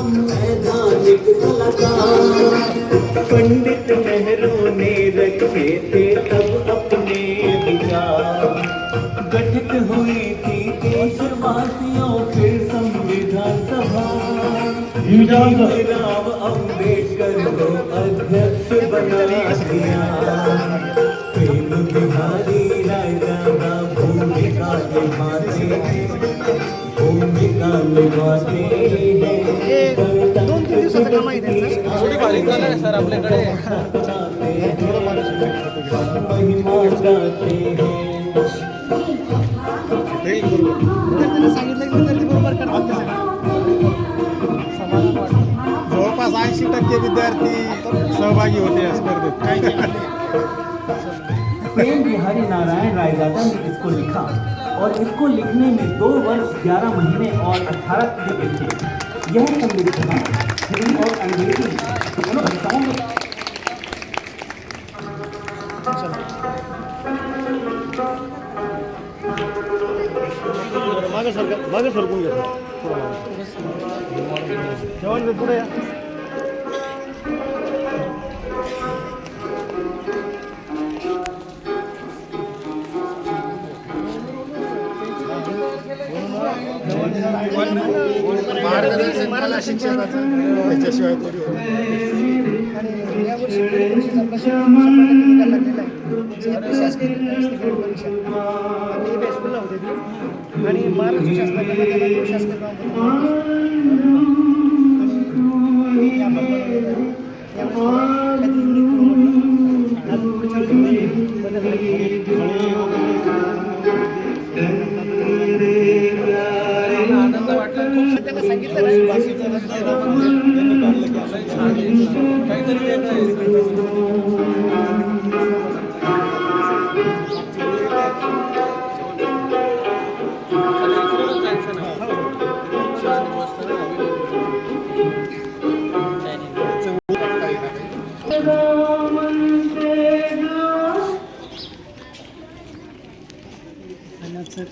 वैधानिक कलाकार पंडित नेहरू ने रखे थे तब अपने विचार। गठित हुई थी देशवासियों फिर संविधान सभा। भीमराव अम्बेडकर को अध्यक्ष बना दिया। प्रेम बिहारी रायजादा भूमिका निभाते हैं। दोन-तीन दिवसाचं काम आहे त्यांचं. थोडी बारीक झालं आहे सर आपल्याकडे. महिमा गाते हैं। विद्यार्थ्यांना सांगितलं की विद्यार्थी बरोबर करतात ते सगळं. जवळपास 80% विद्यार्थी सहभागी होते या स्पर्धेत. प्रेम बिहारी नारायण रायजादा ने इसको लिखा और इसको लिखने में 2 वर्ष 11 महीने और 18 दिन थे। यह संविधान हिंदी और अंग्रेजी दोनों भाषाओं में मागे सरकून घ्या जेवण पुढे या. मार्गदर्शन कला शिक्षणाचं त्याच्याशिवाय थोडी होत. आणि यावर्षी परीक्षेचा प्रश्न 100% निकाल लागलेला आहे. शासकीय परीक्षा आम्ही हायस्कूलला होते ती आणि महाराष्ट्र शासनाच्या शासकीय आनंद वाटला खूप. त्यांना सांगितलं ना काहीतरी वेगळं आहे. सर